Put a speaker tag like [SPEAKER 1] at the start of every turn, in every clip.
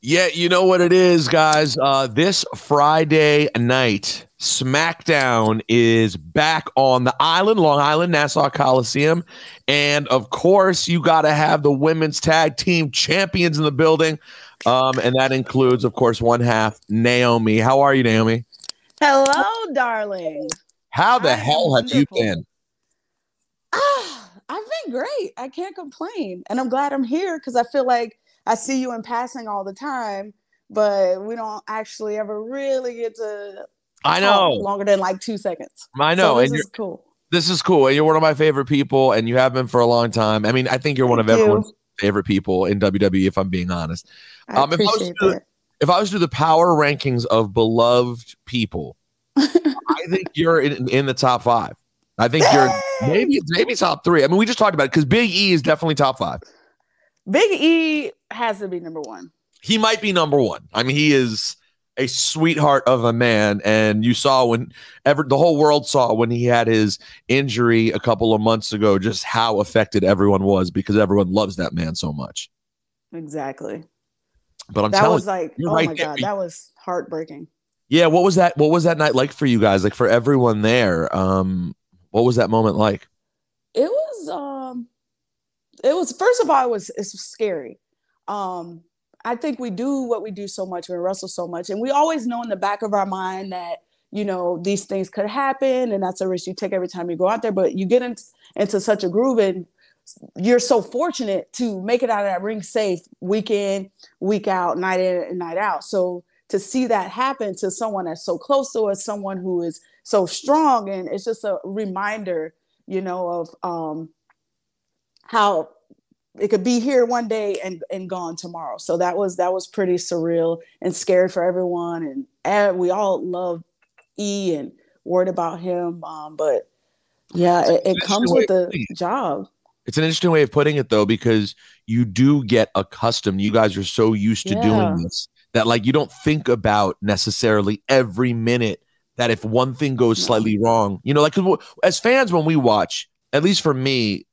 [SPEAKER 1] Yeah, you know what it is, guys. This Friday night, SmackDown is back on the island, Long Island, Nassau Coliseum. And of course, you got to have the women's tag team champions in the building. And that includes, of course, one half, Naomi. How are you, Naomi?
[SPEAKER 2] Hello, darling.
[SPEAKER 1] How the
[SPEAKER 2] I am
[SPEAKER 1] hell have you
[SPEAKER 2] wonderful.
[SPEAKER 1] been?
[SPEAKER 2] I've been great. I can't complain. And I'm glad I'm here because I feel like I see you in passing all the time, but we don't actually ever really get to
[SPEAKER 1] I
[SPEAKER 2] talk
[SPEAKER 1] know.
[SPEAKER 2] longer than like 2 seconds.
[SPEAKER 1] I
[SPEAKER 2] So
[SPEAKER 1] know.
[SPEAKER 2] this
[SPEAKER 1] And
[SPEAKER 2] is cool.
[SPEAKER 1] this is cool. And you're one of my favorite people, and you have been for a long time. I mean, I think you're one of
[SPEAKER 2] Thank
[SPEAKER 1] everyone's
[SPEAKER 2] you.
[SPEAKER 1] favorite people in WWE, if I'm being honest.
[SPEAKER 2] I
[SPEAKER 1] If I was
[SPEAKER 2] appreciate
[SPEAKER 1] to,
[SPEAKER 2] that.
[SPEAKER 1] if I was to do the power rankings of beloved people, I think you're in the top five. I think you're
[SPEAKER 2] Dang!
[SPEAKER 1] maybe top three. I mean, we just talked about it because Big E is definitely top five.
[SPEAKER 2] Big E has to be number one.
[SPEAKER 1] He might be number one. I mean, he is a sweetheart of a man, and you saw the whole world saw when he had his injury a couple of months ago, just how affected everyone was because everyone loves that man so much.
[SPEAKER 2] Exactly.
[SPEAKER 1] But I'm
[SPEAKER 2] That
[SPEAKER 1] telling
[SPEAKER 2] was like,
[SPEAKER 1] you, you're
[SPEAKER 2] oh
[SPEAKER 1] right
[SPEAKER 2] my
[SPEAKER 1] there.
[SPEAKER 2] God, that was heartbreaking.
[SPEAKER 1] Yeah, what was that? What was that night like for you guys? Like for everyone there? What was that moment like?
[SPEAKER 2] It was first of all, it's scary. I think we do what we do so much, we wrestle so much, and we always know in the back of our mind that these things could happen, and that's a risk you take every time you go out there. But you get into such a groove, and you're so fortunate to make it out of that ring safe, week in, week out, night in and night out. So to see that happen to someone that's so close to us, someone who is so strong, and it's just a reminder, of how it could be here one day and gone tomorrow. So that was pretty surreal and scary for everyone. And we all love E and worried about him. But yeah, it comes with the job.
[SPEAKER 1] It's an interesting way of putting it, though, because you do get accustomed. You guys are so used to doing this that, like, you don't think about necessarily every minute that if one thing goes slightly wrong, like, 'cause as fans, when we watch, at least for me,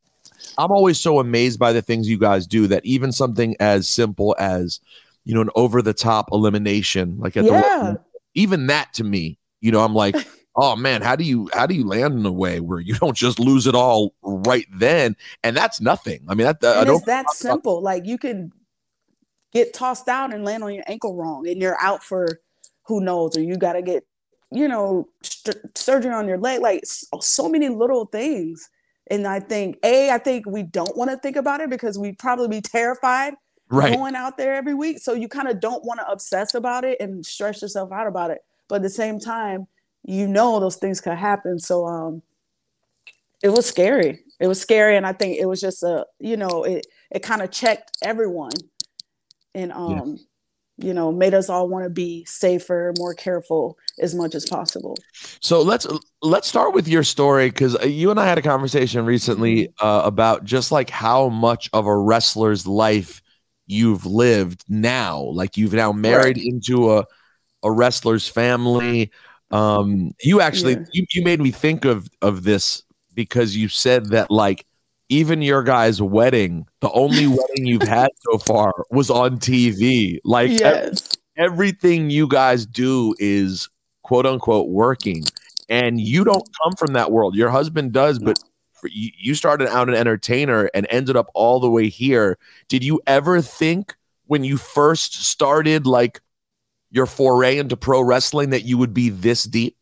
[SPEAKER 1] I'm always so amazed by the things you guys do that even something as simple as, an over the top elimination, like at even that to me, I'm like, oh man, how do you land in a way where you don't just lose it all right then? And that's nothing. I mean,
[SPEAKER 2] it's that simple. Like you can get tossed out and land on your ankle wrong and you're out for who knows, or you got to get, surgery on your leg, like so many little things. And I think we don't want to think about it because we'd probably be terrified going out there every week. So you kind of don't want to obsess about it and stress yourself out about it. But at the same time, those things could happen. So it was scary. It was scary. And I think it was just it kind of checked everyone and, made us all want to be safer, more careful as much as possible.
[SPEAKER 1] So let's start with your story, because you and I had a conversation recently about just like how much of a wrestler's life you've lived now. Like you've now married into a wrestler's family. You actually you made me think of this because you said that like even your guys' wedding, the only wedding you've had so far was on TV. Like everything you guys do is quote unquote working, and you don't come from that world. Your husband does, but you started out an entertainer and ended up all the way here. Did you ever think when you first started like your foray into pro wrestling that you would be this deep?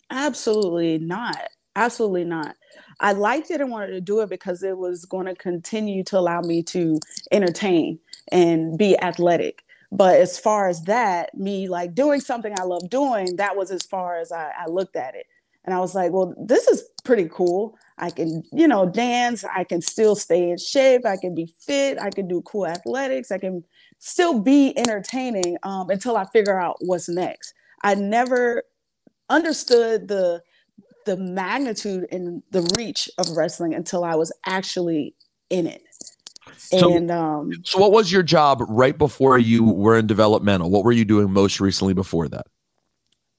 [SPEAKER 2] Absolutely not. Absolutely not. I liked it and wanted to do it because it was going to continue to allow me to entertain and be athletic. But as far as that, me like doing something I love doing, that was as far as I looked at it. And I was like, well, this is pretty cool. I can, dance. I can still stay in shape. I can be fit. I can do cool athletics. I can still be entertaining until I figure out what's next. I never understood the magnitude and the reach of wrestling until I was actually in it.
[SPEAKER 1] So what was your job right before you were in developmental? What were you doing most recently before that?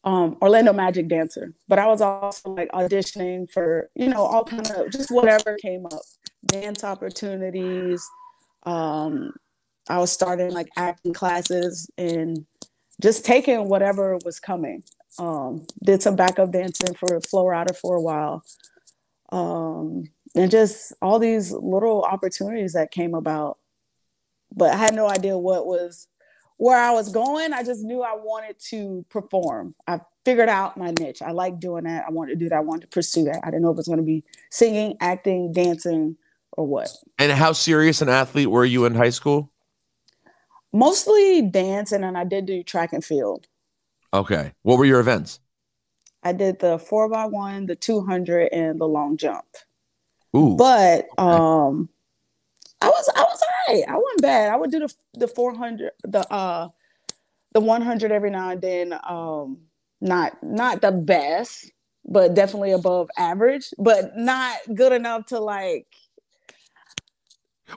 [SPEAKER 2] Orlando Magic dancer, but I was also like auditioning for, all kind of just whatever came up, dance opportunities, I was starting like acting classes and just taking whatever was coming. Did some backup dancing for Flo Rida for a while. And just all these little opportunities that came about. But I had no idea where I was going. I just knew I wanted to perform. I figured out my niche. I like doing that. I wanted to do that. I wanted to pursue that. I didn't know if it was going to be singing, acting, dancing, or what.
[SPEAKER 1] And how serious an athlete were you in high school?
[SPEAKER 2] Mostly dance, and then I did do track and field.
[SPEAKER 1] Okay. What were your events?
[SPEAKER 2] I did the 4x1, the 200, and the long jump.
[SPEAKER 1] Ooh.
[SPEAKER 2] But I was all right. I wasn't bad. I would do the 400, the 100 every now and then. Not the best, but definitely above average, but not good enough to like.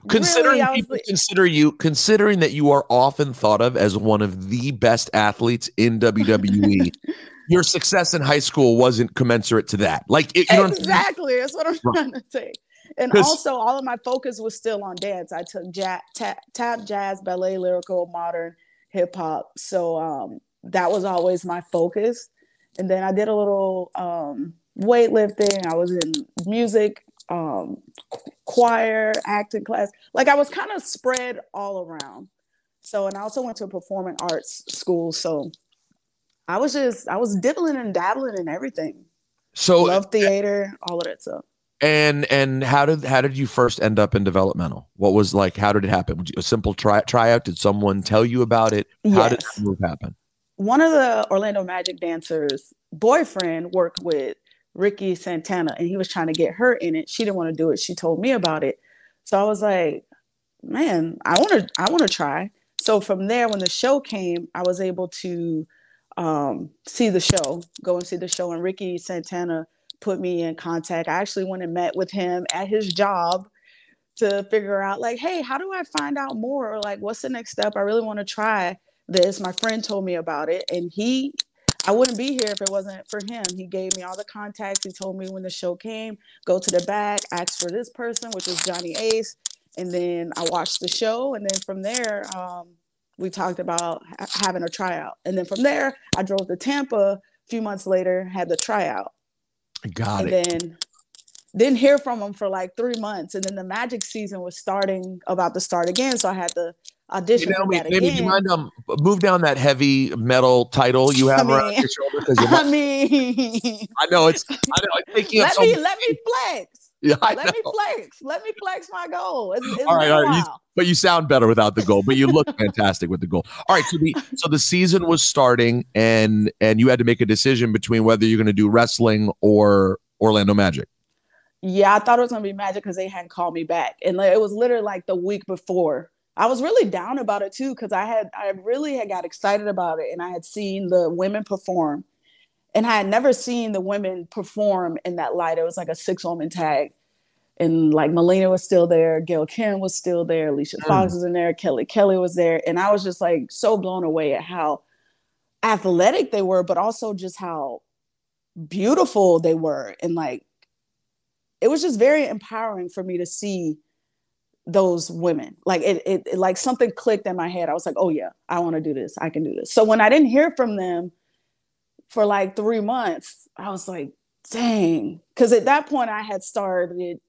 [SPEAKER 1] Considering that you are often thought of as one of the best athletes in WWE, your success in high school wasn't commensurate to that. Like
[SPEAKER 2] exactly, that's what I'm trying to say. And also, all of my focus was still on dance. I took tap, jazz, ballet, lyrical, modern, hip hop. So that was always my focus. And then I did a little weightlifting. I was in music, choir, acting class. Like I was kind of spread all around. So, and I also went to a performing arts school. So I was dibbling and dabbling in everything. So love theater, all of that stuff.
[SPEAKER 1] And how did you first end up in developmental? What was like, how did it happen? A simple tryout? Did someone tell you about it? How did that move happen?
[SPEAKER 2] One of the Orlando Magic dancers' boyfriend worked with Ricky Santana, and he was trying to get her in it. She didn't want to do it. She told me about it. So I was like, man, I want to try. So from there, when the show came, I was able to see the show, go and see the show. And Ricky Santana put me in contact. I actually went and met with him at his job to figure out like, hey, how do I find out more? Or like, what's the next step? I really want to try this. My friend told me about it, and I wouldn't be here if it wasn't for him. He gave me all the contacts. He told me when the show came, go to the back, ask for this person, which was Johnny Ace. And then I watched the show. And then from there, we talked about having a tryout. And then from there, I drove to Tampa a few months later, had the tryout.
[SPEAKER 1] Got it.
[SPEAKER 2] And then didn't hear from him for like 3 months. And then the Magic season was about to start again. So I had to audition for that again.
[SPEAKER 1] You mind move down that heavy metal title you have around your shoulder? I know it's taking up
[SPEAKER 2] let me flex. Yeah, let me flex my goal. It's all right.
[SPEAKER 1] But you sound better without the goal, but you look fantastic with the goal. All right, so the season was starting, and you had to make a decision between whether you're going to do wrestling or Orlando Magic.
[SPEAKER 2] Yeah, I thought it was going to be Magic because they hadn't called me back, and it was literally like the week before. I was really down about it too because I really had got excited about it, and I had seen the women perform, and I had never seen the women perform in that light. It was like a 6-woman tag, and like Melina was still there, Gail Kim was still there, Alicia Fox was in there, Kelly was there, and I was just like so blown away at how athletic they were, but also just how beautiful they were, and like it was just very empowering for me to see those women. Like it like something clicked in my head. I was like, oh yeah, I want to do this. I can do this. So when I didn't hear from them for like 3 months, I was like, dang. Because at that point I had started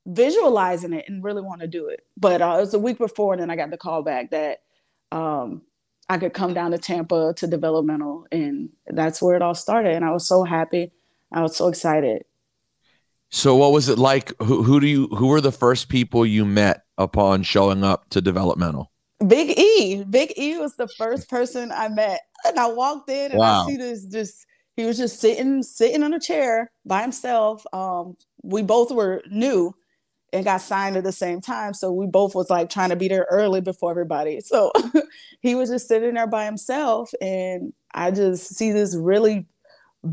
[SPEAKER 2] visualizing it and really want to do it. But it was a week before, and then I got the call back that I could come down to Tampa to developmental, and that's where it all started. And I was so happy. I was so excited.
[SPEAKER 1] So what was it like? Who were the first people you met upon showing up to developmental?
[SPEAKER 2] Big E. Big E was the first person I met. And I walked in and I see he was just sitting on a chair by himself. We both were new and got signed at the same time. So we both was like trying to be there early before everybody. So he was just sitting there by himself, and I just see this really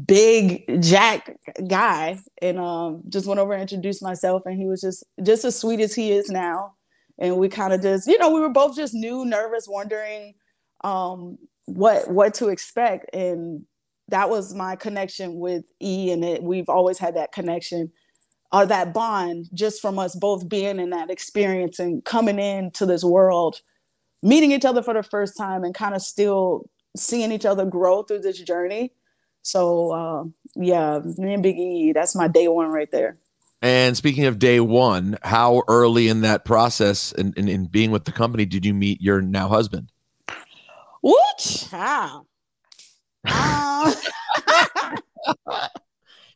[SPEAKER 2] big jack guy, and just went over and introduced myself, and he was just as sweet as he is now. And we kind of just, we were both just new, nervous, wondering what to expect. And that was my connection with E, and we've always had that connection or that bond just from us both being in that experience and coming into this world, meeting each other for the first time and kind of still seeing each other grow through this journey. So yeah, me and Big E, that's my day one right there.
[SPEAKER 1] And speaking of day one, how early in that process and in being with the company did you meet your now husband?
[SPEAKER 2] What?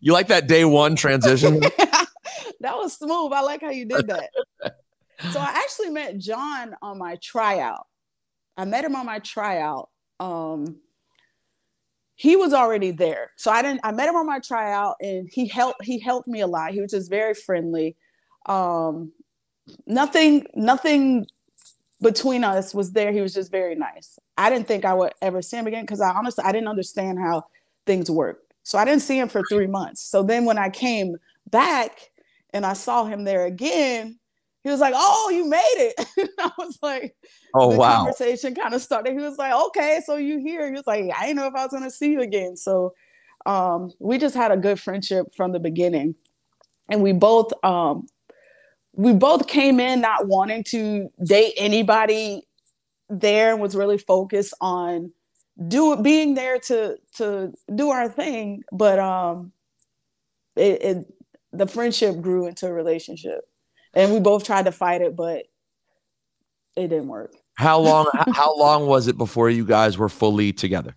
[SPEAKER 1] You like that day one transition?
[SPEAKER 2] That was smooth. I like how you did that. So I actually met John on my tryout. I met him on my tryout. He was already there. So I met him on my tryout, and he helped me a lot. He was just very friendly. Nothing between us was there. He was just very nice. I didn't think I would ever see him again because I didn't understand how things work. So I didn't see him for 3 months. So then when I came back and I saw him there again, he was like, "Oh, you made it." I was like,
[SPEAKER 1] "Oh,
[SPEAKER 2] the
[SPEAKER 1] wow."
[SPEAKER 2] Conversation kind of started. He was like, "Okay, so you here?" He was like, "I didn't know if I was going to see you again." So we just had a good friendship from the beginning. And we both came in not wanting to date anybody there, and was really focused on being there to do our thing. But the friendship grew into a relationship. And we both tried to fight it, but it didn't work.
[SPEAKER 1] How long was it before you guys were fully together?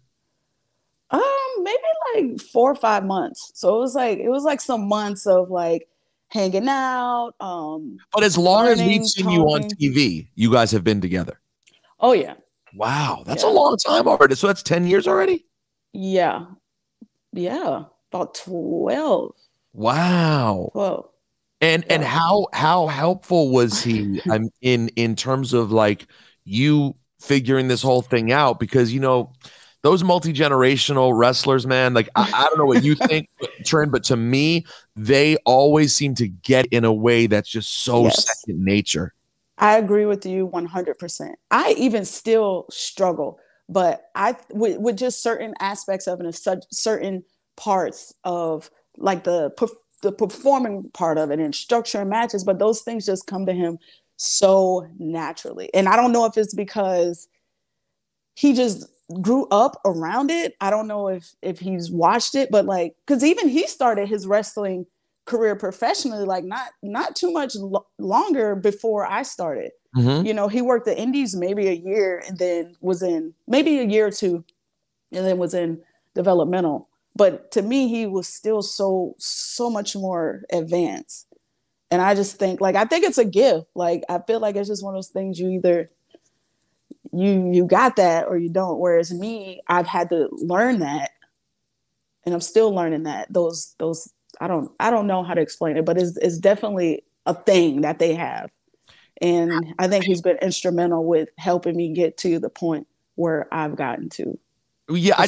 [SPEAKER 2] Maybe like 4 or 5 months. So it was like some months of like hanging out.
[SPEAKER 1] But as long as we've seen you on TV, you guys have been together.
[SPEAKER 2] Oh yeah.
[SPEAKER 1] Wow, that's a long time already. So that's 10 years already?
[SPEAKER 2] Yeah. About 12.
[SPEAKER 1] Wow.
[SPEAKER 2] 12.
[SPEAKER 1] And how helpful was he in terms of like you figuring this whole thing out? Because those multi-generational wrestlers, man, like I don't know what you think, Trent, but to me, they always seem to get in a way that's just so second nature.
[SPEAKER 2] I agree with you 100%. I even still struggle, but with just certain aspects of it, and certain parts of like the performing part of it and structuring matches, but those things just come to him so naturally. And I don't know if it's because he just grew up around it. I don't know if he's watched it, but like, because even he started his wrestling career professionally, like not too much longer before I started.
[SPEAKER 1] Mm-hmm.
[SPEAKER 2] He worked the indies maybe a year, and then was in maybe a year or two, and then was in developmental. But to me, he was still so much more advanced. And I just think, like, I think it's a gift. Like, I feel like it's just one of those things you either you got that or you don't. Whereas me, I've had to learn that, and I'm still learning that. Those I don't know how to explain it, but it's definitely a thing that they have. And I think he's been instrumental with helping me get to the point where I've gotten to.
[SPEAKER 1] Yeah, I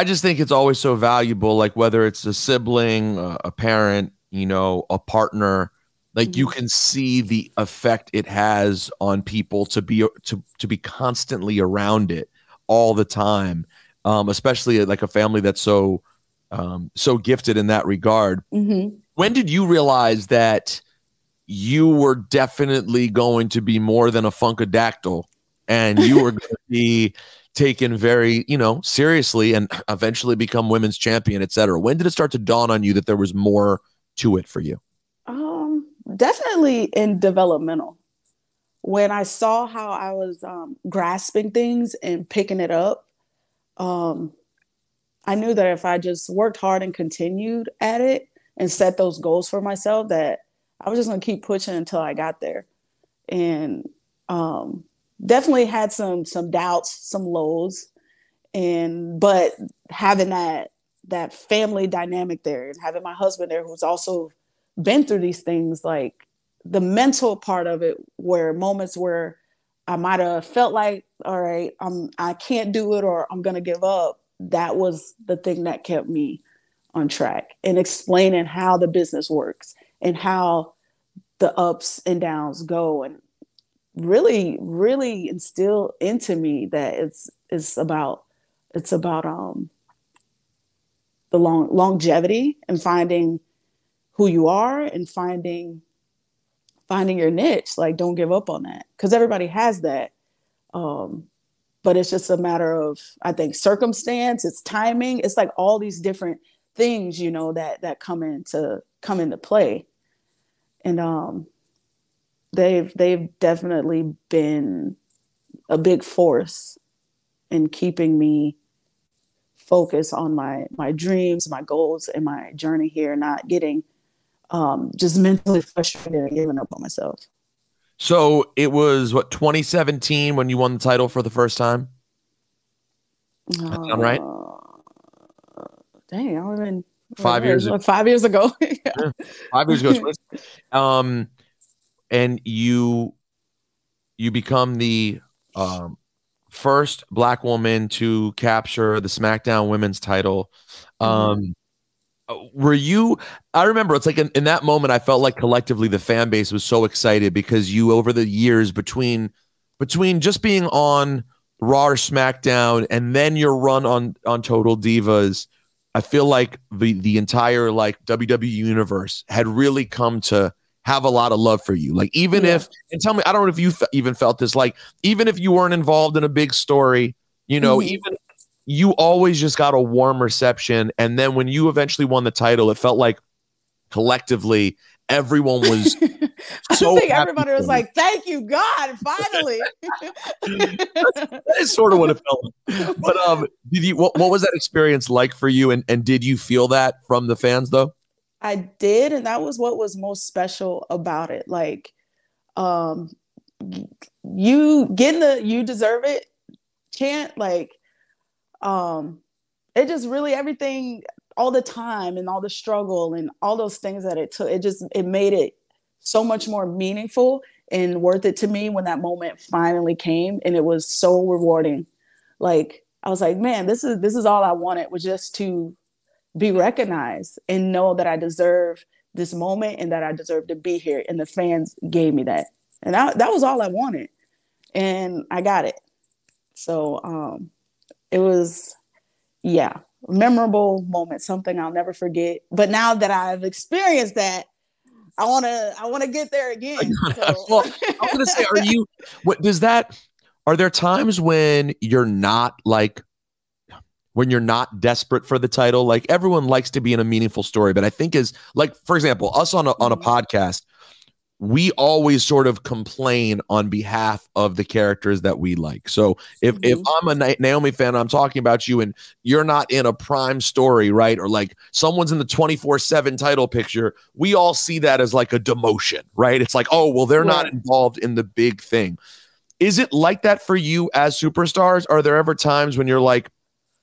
[SPEAKER 1] just think it's always so valuable, like whether it's a sibling, a parent, a partner, like you can see the effect it has on people to be constantly around it all the time, especially like a family that's so gifted in that regard.
[SPEAKER 2] Mm-hmm.
[SPEAKER 1] When did you realize that you were definitely going to be more than a funkadactyl, and you were going to be taken very, seriously, and eventually become women's champion, etc.? When did it start to dawn on you that there was more to it for you?
[SPEAKER 2] Definitely in developmental. When I saw how I was grasping things and picking it up, I knew that if I just worked hard and continued at it and set those goals for myself, that I was just going to keep pushing until I got there. And definitely had some doubts, some lows, but having that family dynamic there, and having my husband there who's also been through these things, like the mental part of it, where moments where I might have felt like, all right, I can't do it, or I'm going to give up. That was the thing that kept me on track, and explaining how the business works and how the ups and downs go, and really, really instill into me that it's about the longevity and finding who you are and finding your niche. Like, don't give up on that, because everybody has that. But it's just a matter of, I think, circumstance, it's timing. It's like all these different things, you know, that come into play. And they've definitely been a big force in keeping me focused on my dreams, my goals, and my journey here, not getting just mentally frustrated and giving up on myself.
[SPEAKER 1] So it was, what, 2017 when you won the title for the first time? That sound right?
[SPEAKER 2] Dang, I been
[SPEAKER 1] 5 years ago.
[SPEAKER 2] 5 years ago.
[SPEAKER 1] Yeah, 5 years ago. And you become the first Black woman to capture the SmackDown Women's Title. Were you, I remember it's like in that moment, I felt like collectively the fan base was so excited because you, over the years between just being on Raw or SmackDown and then your run on Total Divas, I feel like the entire like WWE universe had really come to have a lot of love for you. Like, even if, and tell me, I don't know if you even felt this, like, even if you weren't involved in a big story, you know, even you always just got a warm reception. And then when you eventually won the title, it felt like collectively everyone was so
[SPEAKER 2] I think everybody was like, thank you, God, finally.
[SPEAKER 1] That is sort of what it felt like. But did you, what was that experience like for you? And did you feel that from the fans though?
[SPEAKER 2] I did, and that was what was most special about it. Like, you getting the "you deserve it" chant, like, it just really, everything, all the time and all the struggle and all those things that it took, it made it so much more meaningful and worth it to me when that moment finally came, and it was so rewarding. Like, I was like, man, this is all I wanted, was just to be recognized and know that I deserve this moment and that I deserve to be here. And the fans gave me that. And that was all I wanted. And I got it. So it was, yeah, a memorable moment, something I'll never forget. But now that I've experienced that, I wanna get there again. So.
[SPEAKER 1] Well, I'm gonna say, are there times when you're not like, when you're not desperate for the title? Like, everyone likes to be in a meaningful story, but I think is like, for example, us on a podcast, we always sort of complain on behalf of the characters that we like. So if I'm a Naomi fan, I'm talking about you and you're not in a prime story, right? Or like someone's in the 24/7 title picture, we all see that as like a demotion, right? It's like, oh, well, they're not involved in the big thing. Is it like that for you as superstars? Are there ever times when you're like,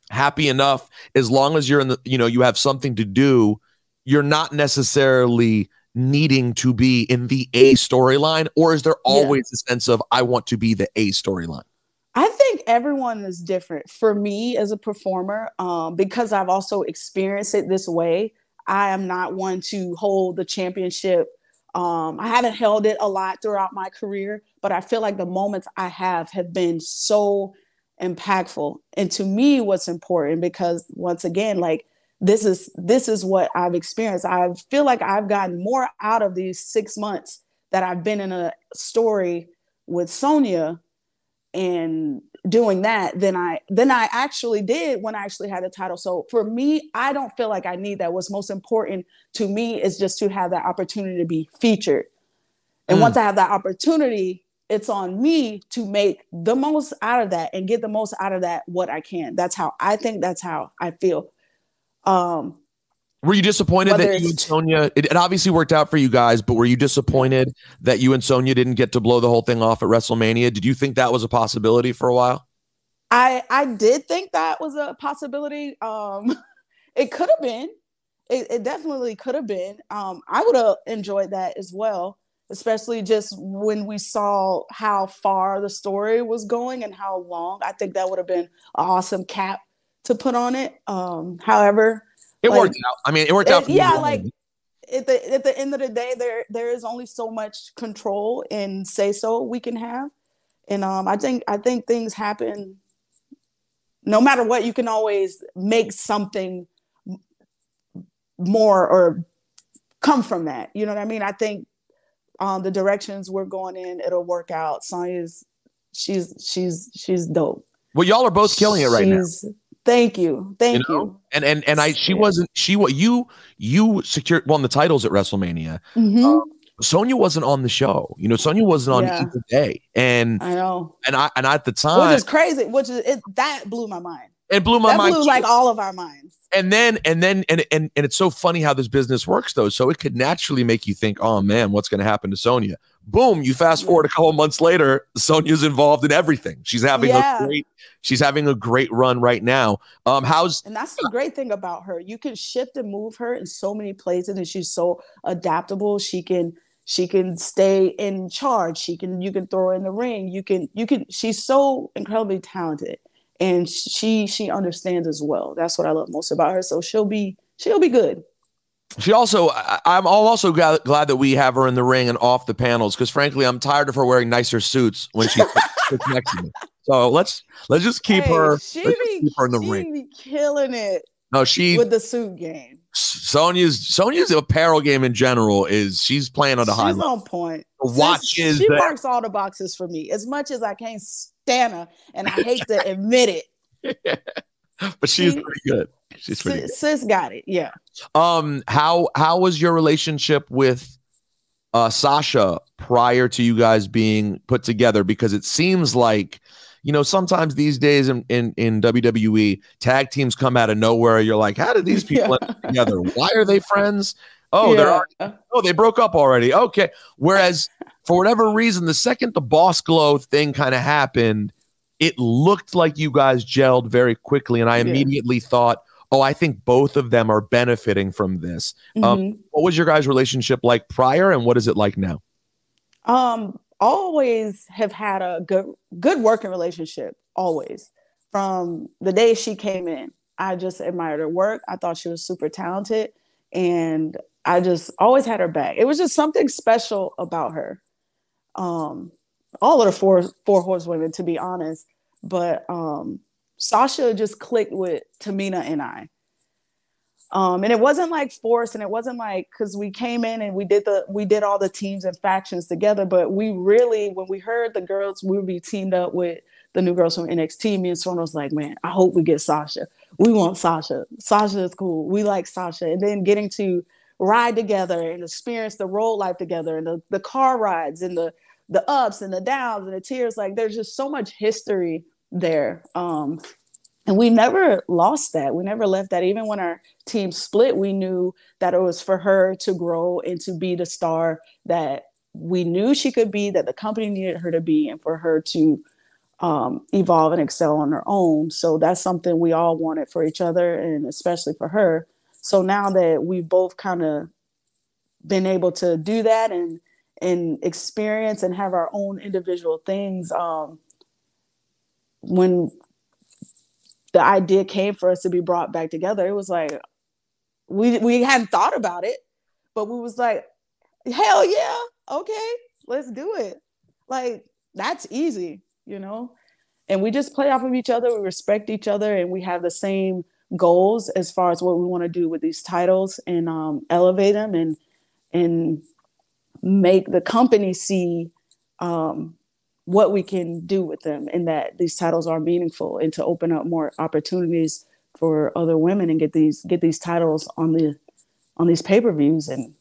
[SPEAKER 1] happy enough, as long as you're in the, you know, you have something to do, you're not necessarily needing to be in the A storyline? Or is there always a sense of, I want to be the A storyline?
[SPEAKER 2] I think everyone is different. For me as a performer, because I've also experienced it this way, I am not one to hold the championship. I haven't held it a lot throughout my career, but I feel like the moments I have been so impactful. And to me, what's important, because once again, like, this is what I've experienced. I feel like I've gotten more out of these 6 months that I've been in a story with Sonya and doing that than I actually did when I actually had the title. So for me, I don't feel like I need that. What's most important to me is just to have that opportunity to be featured. And once I have that opportunity, it's on me to make the most out of that and get the most out of that what I can. That's how I think, that's how I feel.
[SPEAKER 1] Were you disappointed that you and Sonya, it obviously worked out for you guys, but were you disappointed that you and Sonya didn't get to blow the whole thing off at WrestleMania? Did you think that was a possibility for a while?
[SPEAKER 2] I did think that was a possibility. It could have been. It definitely could have been. I would have enjoyed that as well, especially just when we saw how far the story was going and how long. I think that would have been an awesome cap to put on it. However,
[SPEAKER 1] it worked out. I mean, it worked out for
[SPEAKER 2] yeah, like at the end of the day, there is only so much control and say so we can have. And I think things happen no matter what. You can always make something more or come from that. You know what I mean? I think the directions we're going in, it'll work out. Sonya's she's dope.
[SPEAKER 1] Well, y'all are both killing it right now.
[SPEAKER 2] Thank you.
[SPEAKER 1] You secured won the titles at WrestleMania. Sonya wasn't on the show. Sonya wasn't on either day. And
[SPEAKER 2] I know.
[SPEAKER 1] And I at the time,
[SPEAKER 2] which is crazy. That blew my mind.
[SPEAKER 1] It blew my mind.
[SPEAKER 2] Blew like all of our minds.
[SPEAKER 1] And it's so funny how this business works though. So it could naturally make you think, oh man, what's going to happen to Sonya? Boom! You fast forward a couple of months later, Sonya's involved in everything. She's having a great run right now. And
[SPEAKER 2] that's the great thing about her. You can shift and move her in so many places, and she's so adaptable. She can stay in charge. You can throw her in the ring. You can. She's so incredibly talented, and she understands as well. That's what I love most about her. So she'll be good.
[SPEAKER 1] I'm also glad that we have her in the ring and off the panels, because frankly, I'm tired of her wearing nicer suits when she sits next to me. So let's just keep her. Keep her in the ring.
[SPEAKER 2] She be killing it.
[SPEAKER 1] No,
[SPEAKER 2] with the suit game.
[SPEAKER 1] Sonya's apparel game in general she's playing on the high level.
[SPEAKER 2] She's on point.
[SPEAKER 1] She
[SPEAKER 2] marks all the boxes for me. As much as I can't stand her, and I hate to admit it.
[SPEAKER 1] But she's pretty good. She's pretty good.
[SPEAKER 2] Sis got it. Yeah.
[SPEAKER 1] How was your relationship with Sasha prior to you guys being put together? Because it seems like, sometimes these days in WWE, tag teams come out of nowhere. You're like, how did these people end up together? Why are they friends? Oh, they broke up already. Okay. Whereas for whatever reason, the second the Boss Glow thing kind of happened, it looked like you guys gelled very quickly. And I immediately thought, I think both of them are benefiting from this. What was your guys' relationship like prior, and what is it like now?
[SPEAKER 2] Always have had a good working relationship, always. From the day she came in, I just admired her work. I thought she was super talented, and I just always had her back. It was just something special about her. All of the four horsewomen, to be honest, but Sasha just clicked with Tamina and I. And it wasn't like forced, and it wasn't like, because we came in and we did all the teams and factions together, but we really, when we heard the girls, we would be teamed up with the new girls from NXT. Me and Sona was like, man, I hope we get Sasha. We want Sasha. Sasha is cool. We like Sasha. And then getting to ride together and experience the road life together, and the car rides, and the ups and the downs and the tears. Like, there's just so much history there. And we never lost that. We never left that. Even when our team split, we knew that it was for her to grow and to be the star that we knew she could be, that the company needed her to be, and for her to evolve and excel on her own. So that's something we all wanted for each other, and especially for her. So now that we've both kind of been able to do that and experience and have our own individual things, when the idea came for us to be brought back together, it was like, we hadn't thought about it, but we was like, hell yeah, okay, let's do it. Like, that's easy, and we just play off of each other. We respect each other, and we have the same goals as far as what we want to do with these titles, and elevate them and make the company see what we can do with them, and that these titles are meaningful, and to open up more opportunities for other women and get these titles on these pay-per-views, and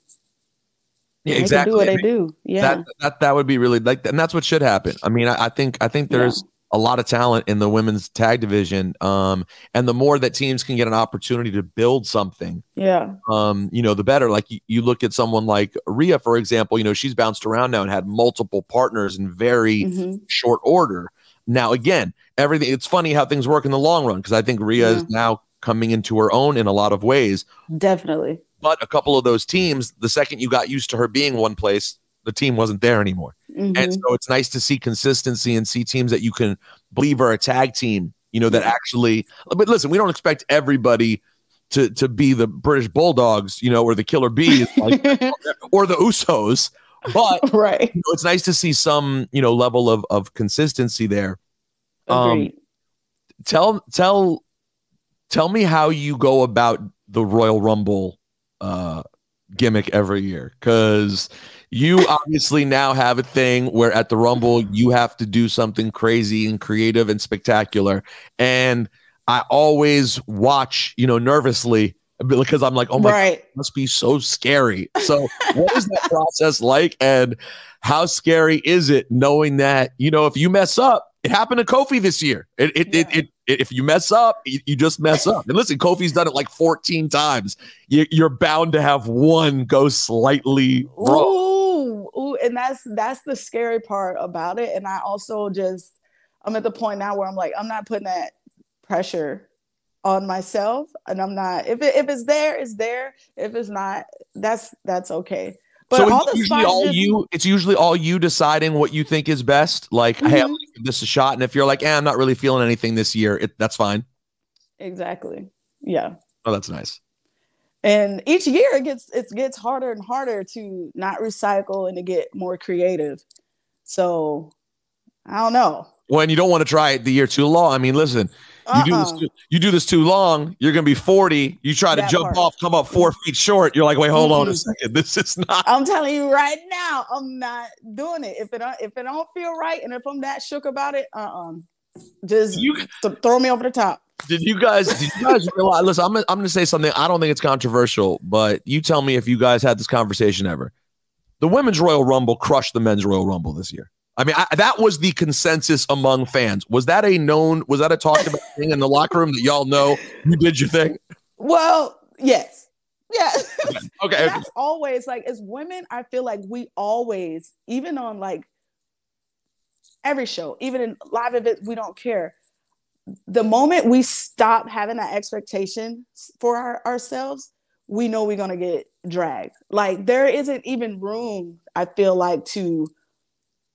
[SPEAKER 1] exactly
[SPEAKER 2] do what they do. Yeah,
[SPEAKER 1] that would be really like, and that's what should happen. I mean, I think there's a lot of talent in the women's tag division, and the more that teams can get an opportunity to build something, the better. Like, you look at someone like Rhea, for example. She's bounced around now and had multiple partners in very short order. Now, again, it's funny how things work in the long run, because I think Rhea is now coming into her own in a lot of ways.
[SPEAKER 2] Definitely.
[SPEAKER 1] But a couple of those teams, the second you got used to her being one place, the team wasn't there anymore. And so it's nice to see consistency and see teams that you can believe are a tag team, that actually, but listen, we don't expect everybody to be the British Bulldogs, or the Killer Bees, or the Usos, but it's nice to see some, level of consistency there.
[SPEAKER 2] Agreed.
[SPEAKER 1] Tell me how you go about the Royal Rumble gimmick every year? Because you obviously now have a thing where at the Rumble you have to do something crazy and creative and spectacular. And I always watch, nervously because I'm like, oh my God, it must be so scary. So what is that process like? And how scary is it knowing that, if you mess up, it happened to Kofi this year. If you mess up, you just mess up. And listen, Kofi's done it like 14 times. You're bound to have one go slightly wrong.
[SPEAKER 2] Ooh, and that's the scary part about it. And I also I'm at the point now where I'm like, I'm not putting that pressure on myself, and I'm not. If it's there, it's there. If it's not, that's okay. But
[SPEAKER 1] so
[SPEAKER 2] all
[SPEAKER 1] it's usually all you deciding what you think is best. Like, hey, I'm gonna give this a shot. And if you're like, I'm not really feeling anything this year, that's fine.
[SPEAKER 2] Exactly. Yeah.
[SPEAKER 1] Oh, that's nice.
[SPEAKER 2] And each year it gets harder and harder to not recycle and to get more creative. So I don't know.
[SPEAKER 1] Well, and you don't want to try it the year too long. I mean, listen, you do this too long, you're going to be 40. You try to jump off, come up 4 feet short. You're like, wait, hold on a second. This is not.
[SPEAKER 2] I'm telling you right now, I'm not doing it. If it don't feel right, and if I'm that shook about it, just throw me over the top.
[SPEAKER 1] Did you guys realize? Listen, I'm going to say something. I don't think it's controversial, but you tell me if you guys had this conversation ever. The Women's Royal Rumble crushed the Men's Royal Rumble this year. I mean, that was the consensus among fans. Was that a talked about thing in the locker room that y'all know you did your thing?
[SPEAKER 2] Well, yes. Yeah.
[SPEAKER 1] Okay.
[SPEAKER 2] That's always like, as women, I feel like we always, even on like every show, even in live events, we don't care. The moment we stop having that expectation for ourselves, we know we're going to get dragged. Like, there isn't even room, I feel like, to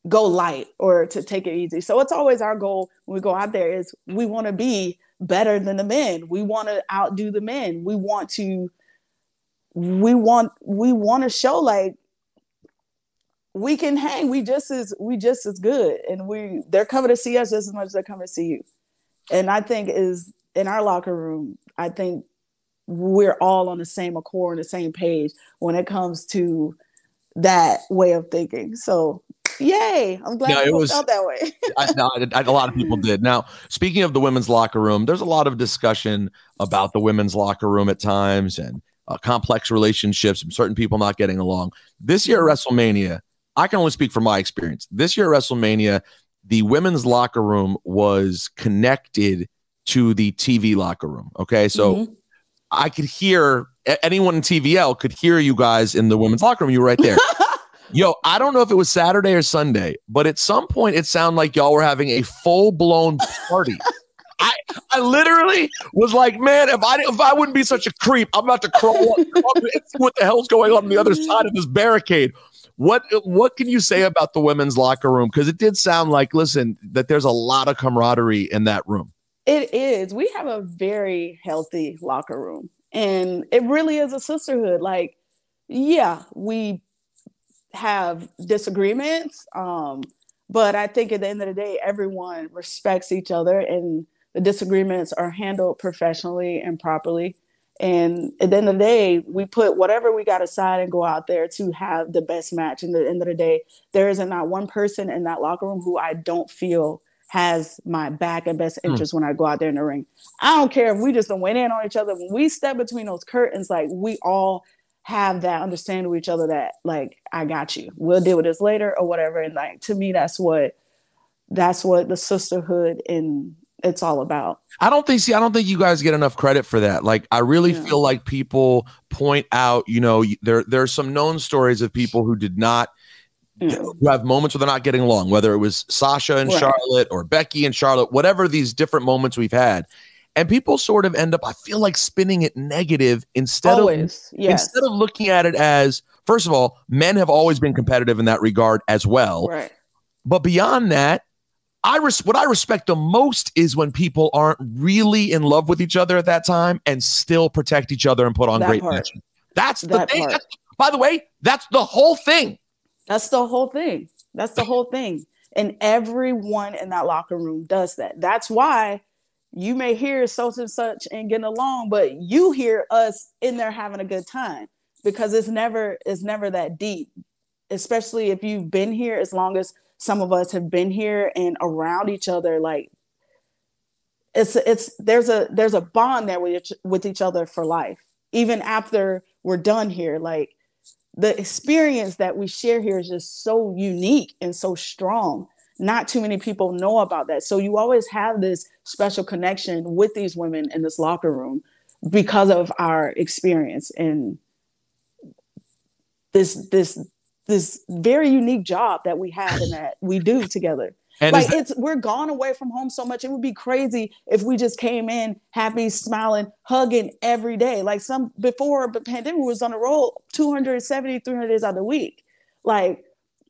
[SPEAKER 2] go light or to take it easy. So it's always our goal when we go out there is we want to be better than the men. We want to outdo the men. We want to show like we can hang. We just as good. And they're coming to see us just as much as they're coming to see you. And I think is in our locker room, I think we're all on the same accord, on the same page when it comes to that way of thinking. So yay! I'm glad people felt that way.
[SPEAKER 1] A lot of people did. Now, speaking of the women's locker room, there's a lot of discussion about the women's locker room at times and complex relationships and certain people not getting along. This year at WrestleMania, I can only speak from my experience. This year at WrestleMania, the women's locker room was connected to the TV locker room. Okay, so I could hear anyone in TVL could hear you guys in the women's locker room. You were right there. Yo, I don't know if it was Saturday or Sunday, but at some point it sounded like y'all were having a full-blown party. I literally was like, man, if I wouldn't be such a creep, I'm about to crawl up and see what the hell's going on the other side of this barricade. What can you say about the women's locker room? Because it did sound like, listen, that there's a lot of camaraderie in that room.
[SPEAKER 2] It is. We have a very healthy locker room, and it really is a sisterhood. Like, yeah, we have disagreements, but I think at the end of the day, everyone respects each other, and the disagreements are handled professionally and properly. And at the end of the day, we put whatever we got aside and go out there to have the best match. And at the end of the day, there isn't not one person in that locker room who I don't feel has my back and best interest when I go out there in the ring. I don't care if we just went in on each other. When we step between those curtains, like, we all have that understanding with each other that, like, I got you. We'll deal with this later or whatever. And like, to me, that's what the sisterhood and it's all about.
[SPEAKER 1] I don't think you guys get enough credit for that. Like, I really feel like people point out, there's some known stories of people who did not, who have moments where they're not getting along, whether it was Sasha and Charlotte or Becky and Charlotte, whatever these different moments we've had. And people sort of end up, I feel like, spinning it negative instead of looking at it as, first of all, men have always been competitive in that regard as well.
[SPEAKER 2] Right.
[SPEAKER 1] But beyond that, what I respect the most is when people aren't really in love with each other at that time and still protect each other and put on great matches. That's the thing. By the way, that's the whole thing.
[SPEAKER 2] That's the whole thing. That's the whole thing. And everyone in that locker room does that. That's why you may hear such and such and getting along, but you hear us in there having a good time because it's never that deep, especially if you've been here as long as some of us have been here and around each other. Like there's a bond there with each other for life, even after we're done here. Like the experience that we share here is just so unique and so strong. Not too many people know about that. So you always have this special connection with these women in this locker room because of our experience and this very unique job that we have and that we do together. And like we're gone away from home so much. It would be crazy if we just came in happy, smiling, hugging every day. Like before the pandemic was on the road 270, 300 days out of the week. Like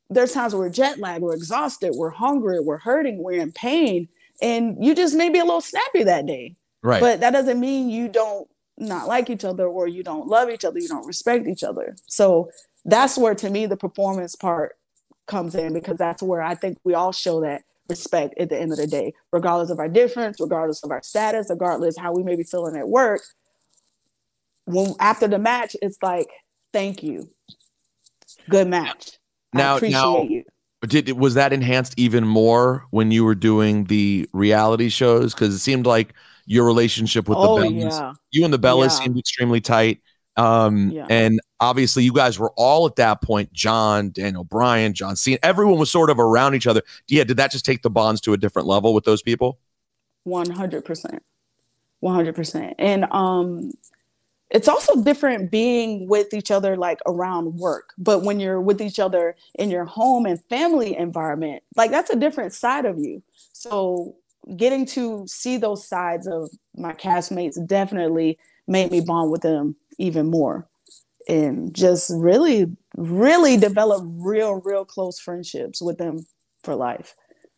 [SPEAKER 2] there's times where we're jet lagged, we're exhausted, we're hungry, we're hurting, we're in pain. And you just may be a little snappy that day.
[SPEAKER 1] Right.
[SPEAKER 2] But that doesn't mean you don't not like each other or you don't love each other, you don't respect each other. So that's where, to me, the performance part comes in, because that's where I think we all show that respect at the end of the day, regardless of our difference, regardless of our status, regardless how we may be feeling at work. When after the match, it's like, thank you. Good match. I appreciate you.
[SPEAKER 1] Was that enhanced even more when you were doing the reality shows? Because it seemed like your relationship with the Bellas, you and the Bellas seemed extremely tight. And obviously you guys were all at that point, John, Daniel Bryan, John Cena, everyone was sort of around each other. Yeah. Did that just take the bonds to a different level with those people?
[SPEAKER 2] 100%. 100%. And, it's also different being with each other, like around work, but when you're with each other in your home and family environment, like that's a different side of you. So getting to see those sides of my castmates definitely made me bond with them even more and just really, really develop real close friendships with them for life.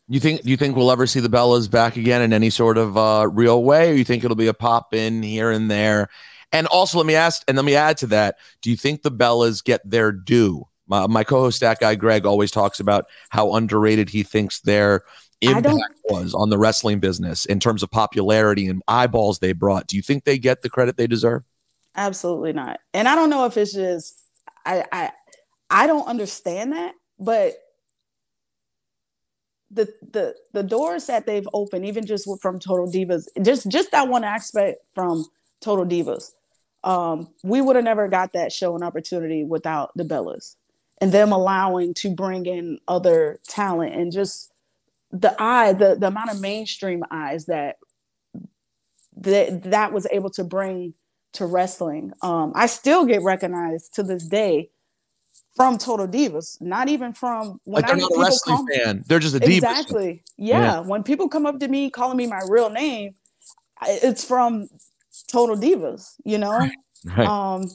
[SPEAKER 1] Do you think we'll ever see the Bellas back again in any sort of real way? Or you think it'll be a pop in here and there? And also, let me add to that. Do you think the Bellas get their due? My co-host, that guy Greg, always talks about how underrated he thinks their impact was on the wrestling business in terms of popularity and eyeballs they brought. Do you think they get the credit they deserve?
[SPEAKER 2] Absolutely not. And I don't know if it's just I don't understand that, but the doors that they've opened, even just from Total Divas, just that one aspect from Total Divas. We would have never got that show and opportunity without the Bellas and them allowing to bring in other talent and just the amount of mainstream eyes that was able to bring to wrestling. I still get recognized to this day from Total Divas, not even from when
[SPEAKER 1] they're not a wrestling fan. They're just a diva.
[SPEAKER 2] Exactly. Yeah. When people come up to me calling me my real name, it's from Total Divas, you know?
[SPEAKER 1] Right.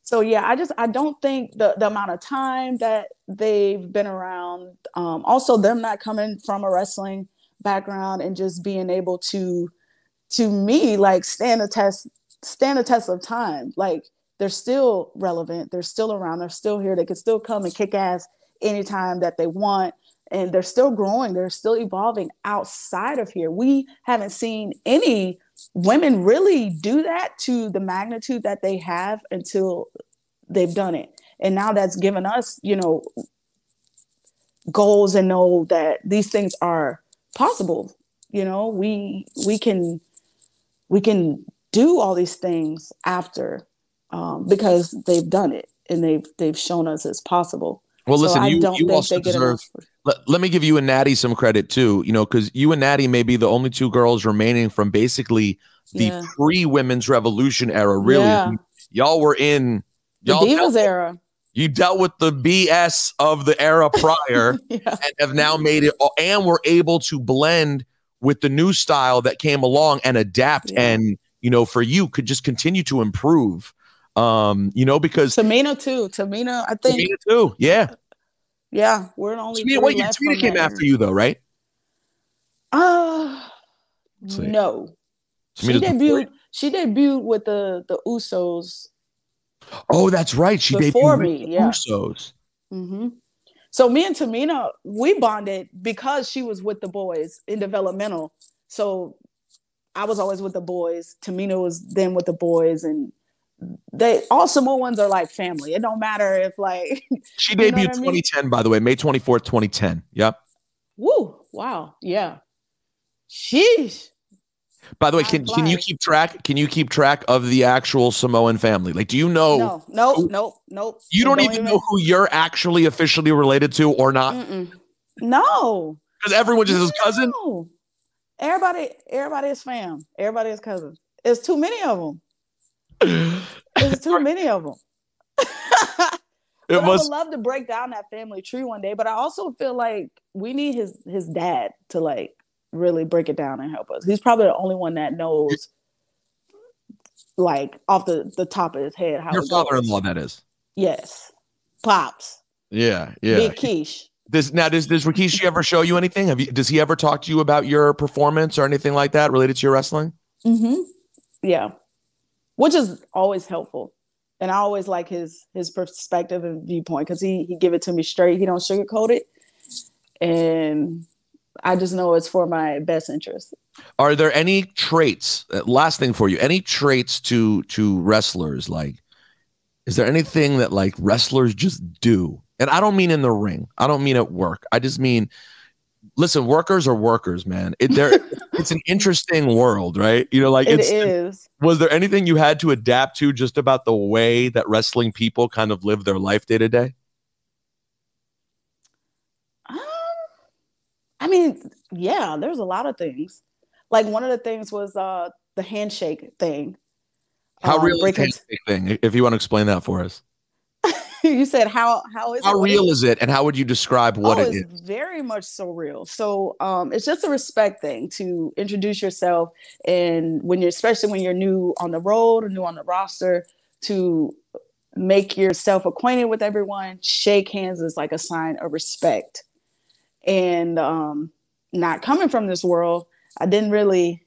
[SPEAKER 2] So yeah, I don't think the amount of time that they've been around, also them not coming from a wrestling background and just being able to me, like stand the test of time. Like they're still relevant, they're still around, they're still here, they can still come and kick ass anytime that they want. And they're still growing, they're still evolving outside of here. We haven't seen any women really do that to the magnitude that they have until they've done it. And now that's given us, goals and know that these things are possible. We can do all these things after because they've done it and they've shown us it's possible.
[SPEAKER 1] Well, listen, you also deserve. Let me give you and Natty some credit too, because you and Natty may be the only two girls remaining from basically the pre-women's revolution era. Really, y'all were in
[SPEAKER 2] the Divas era.
[SPEAKER 1] You dealt with the BS of the era prior and have now made it, and were able to blend with the new style that came along and adapt. And for you, could just continue to improve. Because
[SPEAKER 2] Tamina too. Tamina, I think.
[SPEAKER 1] Tamina too. Yeah.
[SPEAKER 2] Yeah, we're the only.
[SPEAKER 1] Tamina came after you though, right?
[SPEAKER 2] No. She debuted with the Usos.
[SPEAKER 1] Oh, that's right. She
[SPEAKER 2] before
[SPEAKER 1] debuted
[SPEAKER 2] me.
[SPEAKER 1] With the Usos.
[SPEAKER 2] Mm-hmm. So me and Tamina, we bonded because she was with the boys in developmental. So I was always with the boys. Tamina was then with the boys, and all Samoans are like family. It don't matter if like
[SPEAKER 1] she debuted 2010, by the way, May 24th, 2010. Yep.
[SPEAKER 2] Woo! Wow. Yeah. Sheesh.
[SPEAKER 1] By the way, can you keep track? Can you keep track of the actual Samoan family? Like, do you know?
[SPEAKER 2] Nope.
[SPEAKER 1] You don't even know who you're actually officially related to or not?
[SPEAKER 2] No.
[SPEAKER 1] Because everyone just is cousin.
[SPEAKER 2] Everybody is fam. Everybody is cousin. It's too many of them. There's too many of them. I would love to break down that family tree one day, but I also feel like we need his dad to like really break it down and help us. He's probably the only one that knows, like off the top of his head, how.
[SPEAKER 1] Your father-in-law, that is.
[SPEAKER 2] Yes, pops.
[SPEAKER 1] Yeah.
[SPEAKER 2] Big Quiche.
[SPEAKER 1] Does Rikishi ever show you anything? Does he ever talk to you about your performance or anything like that related to your wrestling?
[SPEAKER 2] Mm-hmm. Yeah. Which is always helpful. And I always like his perspective and viewpoint because he give it to me straight. He don't sugarcoat it. And I just know it's for my best interest.
[SPEAKER 1] Are there any traits, last thing for you, any traits to wrestlers? Like, is there anything that like wrestlers just do? And I don't mean in the ring. I don't mean at work. I just mean, listen, workers are workers, man. It's an interesting world, right? You know, like
[SPEAKER 2] it is.
[SPEAKER 1] Was there anything you had to adapt to just about the way that wrestling people kind of live their life day to day?
[SPEAKER 2] I mean, yeah, there's a lot of things. Like one of the things was the handshake thing.
[SPEAKER 1] How real is the handshake thing? If you want to explain that for us.
[SPEAKER 2] You said how
[SPEAKER 1] real is it, and how would you describe what it is?
[SPEAKER 2] It's very much so real. So it's just a respect thing to introduce yourself, and especially when you're new on the road or new on the roster, to make yourself acquainted with everyone. Shake hands is like a sign of respect. And not coming from this world, I didn't really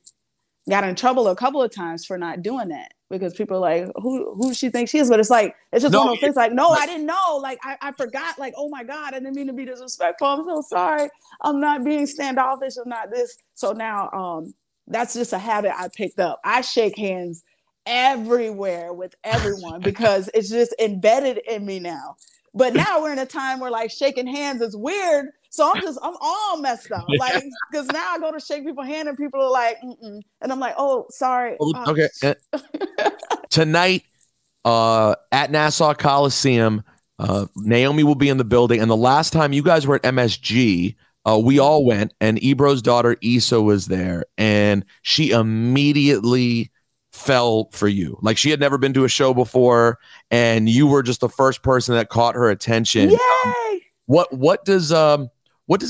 [SPEAKER 2] got in trouble a couple of times for not doing that. Because people are like, who she thinks she is? But it's like, it's just one of those things like, no, I didn't know. Like, I forgot. Like, oh my God, I didn't mean to be disrespectful. I'm so sorry. I'm not being standoffish. I'm not this. So now that's just a habit I picked up. I shake hands everywhere with everyone because it's just embedded in me now. But now we're in a time where like shaking hands is weird. So I'm all messed up. Like, because now I go to shake people's hand and people are like, mm-mm. And I'm like, oh, sorry.
[SPEAKER 1] Okay. Tonight at Nassau Coliseum, Naomi will be in the building. And the last time you guys were at MSG, we all went, and Ebro's daughter Issa was there, and she immediately fell for you. Like, she had never been to a show before, and you were just the first person that caught her attention.
[SPEAKER 2] Yay!
[SPEAKER 1] What does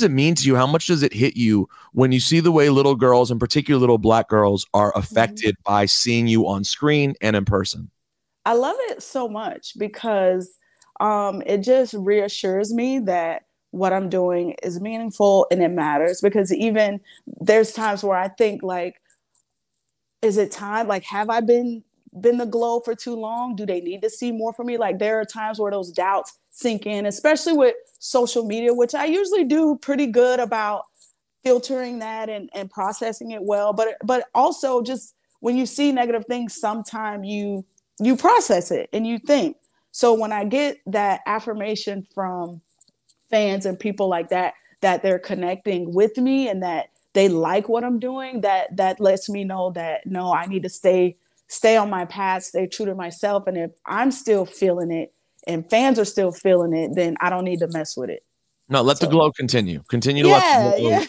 [SPEAKER 1] it mean to you? How much does it hit you when you see the way little girls, and particularly little Black girls, are affected by seeing you on screen and in person?
[SPEAKER 2] I love it so much because it just reassures me that what I'm doing is meaningful and it matters. Because even there's times where I think like, is it time? Like, have I been the glow for too long? Do they need to see more from me? Like, there are times where those doubts sink in, especially with social media, which I usually do pretty good about filtering that and processing it well. But also just when you see negative things, sometimes you process it and you think. So when I get that affirmation from fans and people like that they're connecting with me and that they like what I'm doing, that lets me know that, no, I need to stay on my path, stay true to myself. And if I'm still feeling it and fans are still feeling it, then I don't need to mess with it.
[SPEAKER 1] No, let the glow continue. Continue to let the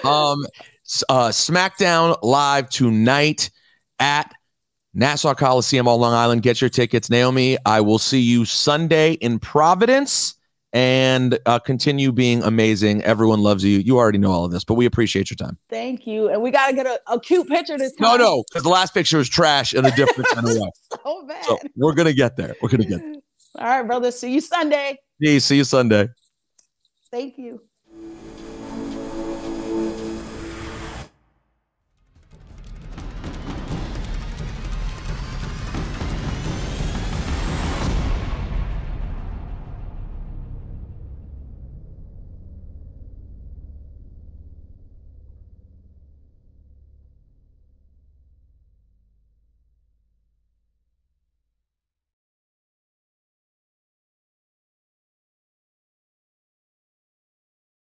[SPEAKER 1] glow. SmackDown live tonight at Nassau Coliseum on Long Island. Get your tickets. Naomi, I will see you Sunday in Providence, and continue being amazing. Everyone loves you. You already know all of this, but we appreciate your time.
[SPEAKER 2] Thank you. And we got to get a cute picture this time.
[SPEAKER 1] No, because the last picture was trash in a different kind of way.
[SPEAKER 2] So bad.
[SPEAKER 1] So we're going to get there. We're going to get there.
[SPEAKER 2] All right, brother. See you Sunday.
[SPEAKER 1] Yeah, see you Sunday.
[SPEAKER 2] Thank you.